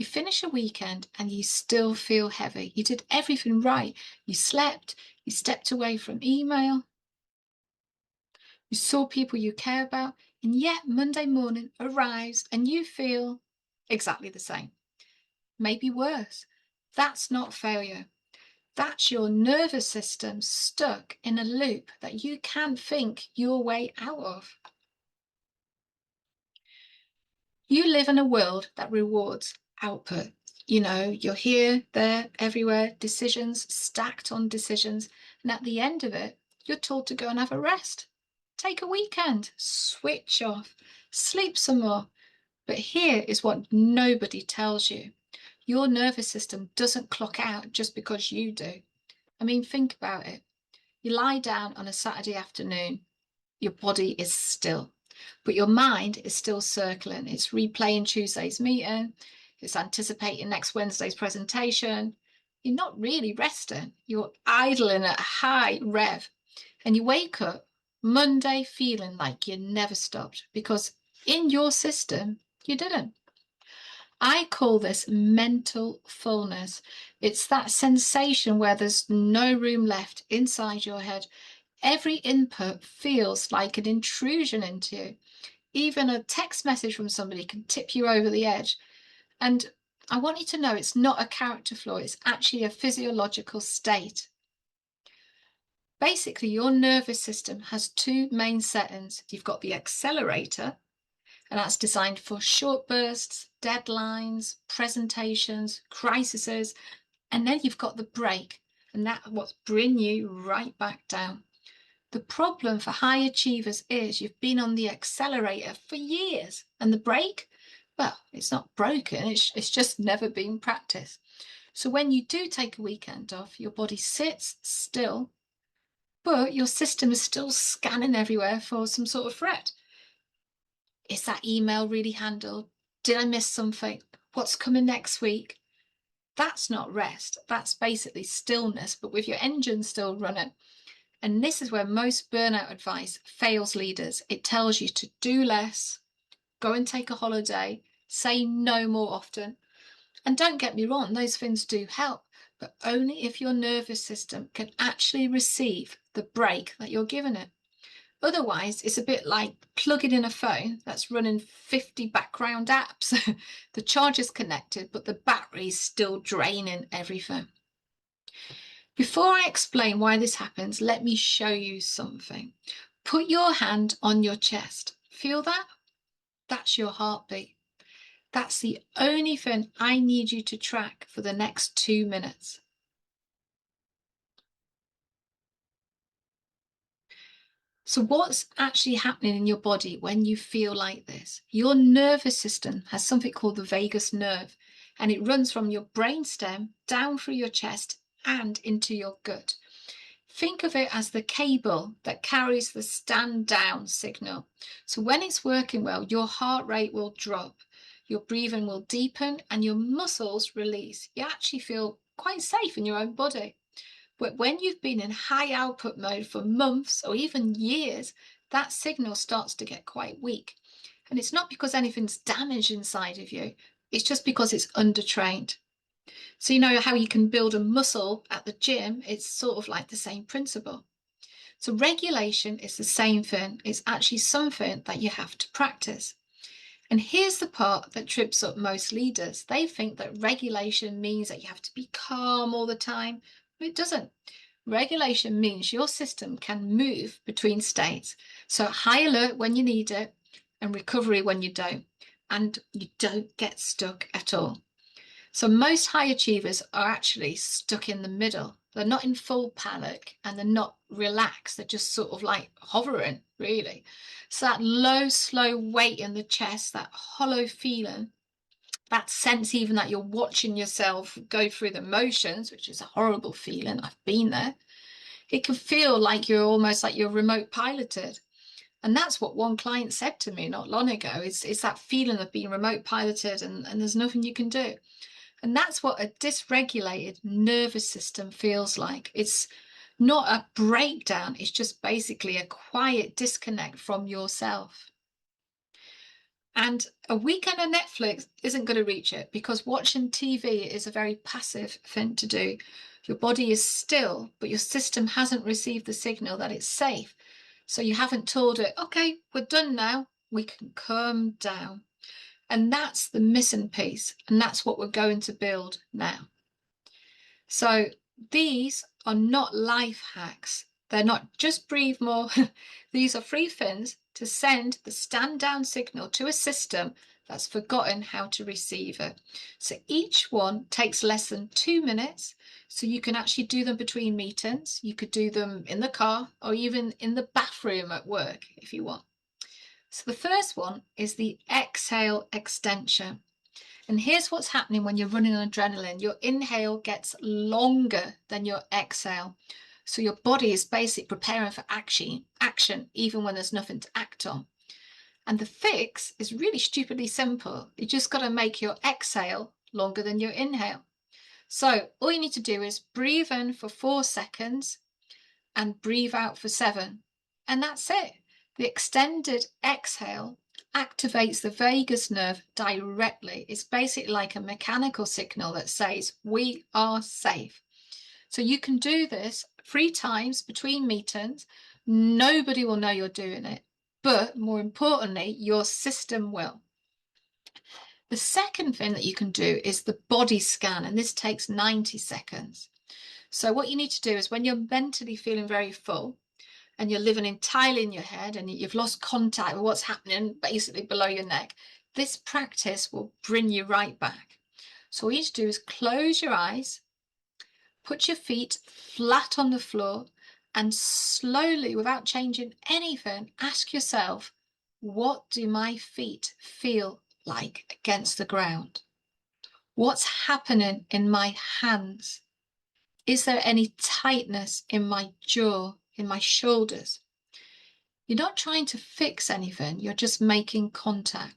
You finish a weekend and you still feel heavy. You did everything right. You slept, you stepped away from email, you saw people you care about, and yet Monday morning arrives and you feel exactly the same. Maybe worse. That's not failure. That's your nervous system stuck in a loop that you can't think your way out of. You live in a world that rewards output. You're here, there, everywhere, decisions stacked on decisions. And at the end of it, you're told to go and have a rest. Take a weekend, switch off, sleep some more. But here is what nobody tells you. Your nervous system doesn't clock out just because you do. I mean, think about it. You lie down on a Saturday afternoon, your body is still, but your mind is still circling. It's replaying Tuesday's meeting, it's anticipating next Wednesday's presentation. You're not really resting, you're idling at high rev, and you wake up Monday feeling like you never stopped because in your system, you didn't. I call this mental fullness. It's that sensation where there's no room left inside your head. Every input feels like an intrusion into you. Even a text message from somebody can tip you over the edge. And I want you to know it's not a character flaw, it's actually a physiological state. Basically, your nervous system has two main settings. You've got the accelerator, and that's designed for short bursts, deadlines, presentations, crises. And then you've got the brake, and that's what's bring you right back down. The problem for high achievers is you've been on the accelerator for years, and the brake, well, it's not broken, it's just never been practiced. So when you do take a weekend off, your body sits still, but your system is still scanning everywhere for some sort of threat. Is that email really handled? Did I miss something? What's coming next week? That's not rest. That's basically stillness, but with your engine still running. And this is where most burnout advice fails leaders. It tells you to do less, go and take a holiday, say no more often. And don't get me wrong, those things do help, but only if your nervous system can actually receive the break that you're giving it. Otherwise, it's a bit like plugging in a phone that's running 50 background apps. The charge is connected, but the battery's still draining everything. Before I explain why this happens, let me show you something. Put your hand on your chest. Feel that? That's your heartbeat. That's the only thing I need you to track for the next 2 minutes. So what's actually happening in your body when you feel like this? Your nervous system has something called the vagus nerve, and it runs from your brainstem down through your chest and into your gut. Think of it as the cable that carries the stand down signal. So when it's working well, your heart rate will drop, your breathing will deepen, and your muscles release. You actually feel quite safe in your own body. But when you've been in high output mode for months or even years, that signal starts to get quite weak. And it's not because anything's damaged inside of you, it's just because it's undertrained. So you know how you can build a muscle at the gym? It's sort of like the same principle. So regulation is the same thing. It's actually something that you have to practice. And here's the part that trips up most leaders. They think that regulation means that you have to be calm all the time. It doesn't. Regulation means your system can move between states. So high alert when you need it and recovery when you don't. And you don't get stuck at all. So most high achievers are actually stuck in the middle. They're not in full panic and they're not relaxed. They're just sort of like hovering, really. So that low, slow weight in the chest, that hollow feeling, that sense even that you're watching yourself go through the motions, which is a horrible feeling. I've been there. It can feel like you're almost like you're remote piloted. And that's what one client said to me not long ago. It's that feeling of being remote piloted and there's nothing you can do. And that's what a dysregulated nervous system feels like. It's not a breakdown, it's just basically a quiet disconnect from yourself. And a weekend of Netflix isn't going to reach it, because watching TV is a very passive thing to do. Your body is still, but your system hasn't received the signal that it's safe. So you haven't told it, okay, we're done now. We can calm down. And that's the missing piece. And that's what we're going to build now. So these are not life hacks. They're not just breathe more. These are free fins to send the stand down signal to a system that's forgotten how to receive it. So each one takes less than 2 minutes. So you can actually do them between meetings. You could do them in the car or even in the bathroom at work if you want. So the first one is the exhale extension. And here's what's happening when you're running on adrenaline. Your inhale gets longer than your exhale. So your body is basically preparing for action even when there's nothing to act on. And the fix is really stupidly simple. You just got to make your exhale longer than your inhale. So all you need to do is breathe in for 4 seconds and breathe out for 7. And that's it. The extended exhale activates the vagus nerve directly. It's basically like a mechanical signal that says we are safe. So you can do this 3 times between meetings. Nobody will know you're doing it, but more importantly, your system will. The second thing that you can do is the body scan, and this takes 90 seconds. So what you need to do is, when you're mentally feeling very full, and you're living entirely in your head and you've lost contact with what's happening basically below your neck, this practice will bring you right back. So all you need to do is close your eyes, put your feet flat on the floor, and slowly, without changing anything, ask yourself, what do my feet feel like against the ground? What's happening in my hands? Is there any tightness in my jaw, in my shoulders? You're not trying to fix anything, you're just making contact.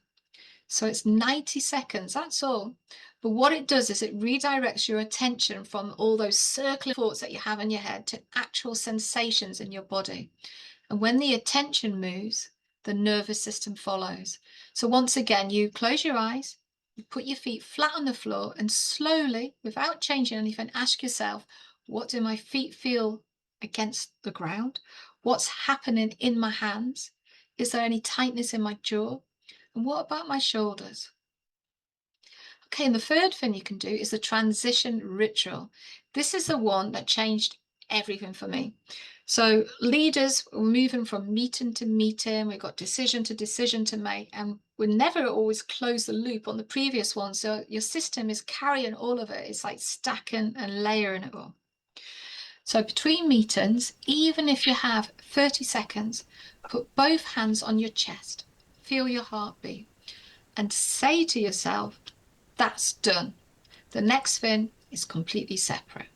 So it's 90 seconds, that's all. But what it does is it redirects your attention from all those circling thoughts that you have in your head to actual sensations in your body. And when the attention moves, the nervous system follows. So once again, you close your eyes, you put your feet flat on the floor, and slowly, without changing anything, ask yourself, what do my feet feel against the ground? What's happening in my hands? Is there any tightness in my jaw? And what about my shoulders? Okay, and the third thing you can do is the transition ritual. This is the one that changed everything for me. So leaders were moving from meeting to meeting. We've got decision to decision to make, and we never always close the loop on the previous one. So your system is carrying all of it. It's like stacking and layering it all. So between meetings, even if you have 30 seconds, put both hands on your chest, feel your heartbeat, and say to yourself, that's done. The next thing is completely separate.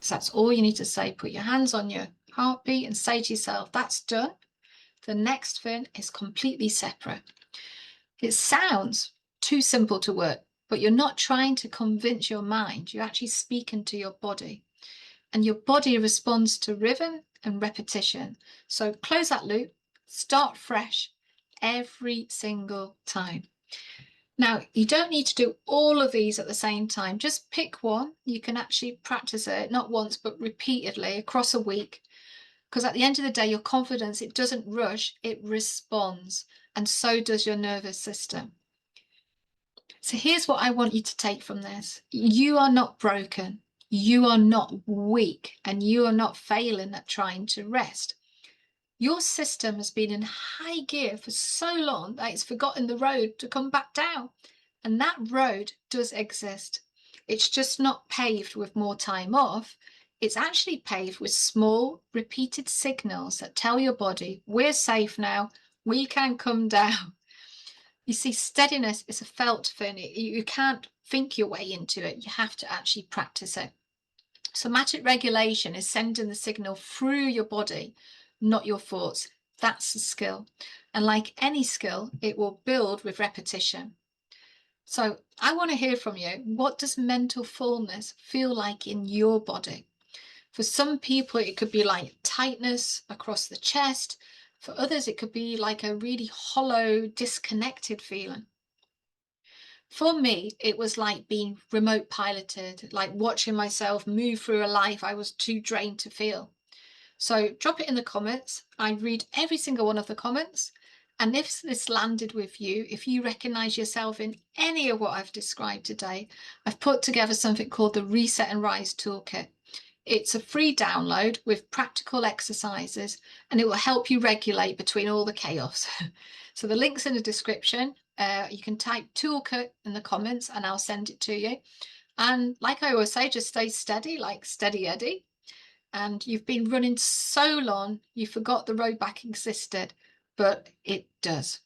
So that's all you need to say. Put your hands on your heartbeat and say to yourself, that's done. The next thing is completely separate. It sounds too simple to work, but you're not trying to convince your mind. You're actually speaking to your body. And your body responds to rhythm and repetition. So close that loop, start fresh every single time. Now, you don't need to do all of these at the same time. Just pick one. You can actually practice it, not once, but repeatedly across a week. Because at the end of the day, your confidence, it doesn't rush, it responds. And so does your nervous system. So here's what I want you to take from this. You are not broken. You are not weak, and you are not failing at trying to rest. Your system has been in high gear for so long that it's forgotten the road to come back down. And that road does exist. It's just not paved with more time off. It's actually paved with small, repeated signals that tell your body, we're safe now, we can come down. You see, steadiness is a felt thing. You can't think your way into it. You have to actually practice it. Somatic regulation is sending the signal through your body, not your thoughts. That's the skill. And like any skill, it will build with repetition. So I want to hear from you. What does mental fullness feel like in your body? For some people, it could be like tightness across the chest. For others, it could be like a really hollow, disconnected feeling. For me, it was like being remote piloted, like watching myself move through a life I was too drained to feel. So drop it in the comments. I read every single one of the comments. And if this landed with you, if you recognize yourself in any of what I've described today, I've put together something called the Reset and Rise Toolkit. It's a free download with practical exercises, and it will help you regulate between all the chaos. So the link's in the description. You can type toolkit in the comments and I'll send it to you. And like I always say, just stay steady, like steady Eddie. And you've been running so long, you forgot the road back existed, but it does.